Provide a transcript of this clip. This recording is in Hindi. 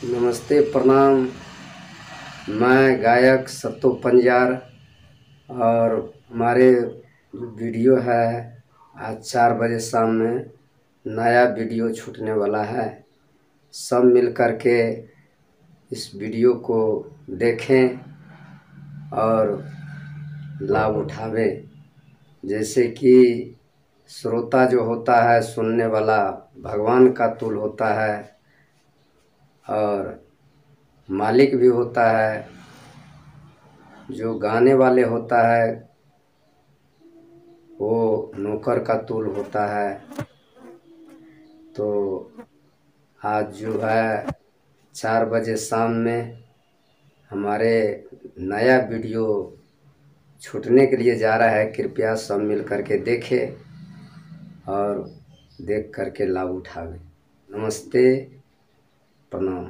नमस्ते, प्रणाम। मैं गायक सत्तो पंजार और हमारे वीडियो है आज 4 बजे शाम में नया वीडियो छूटने वाला है। सब मिल कर के इस वीडियो को देखें और लाभ उठावें। जैसे कि श्रोता जो होता है, सुनने वाला भगवान का तुल्य होता है और मालिक भी होता है। जो गाने वाले होता है वो नौकर का तुल्य होता है। तो आज जो है 4 बजे शाम में हमारे नया वीडियो छूटने के लिए जा रहा है। कृपया सब मिल कर के देखें और देख कर के लाभ उठावें। नमस्ते, प्रणाम।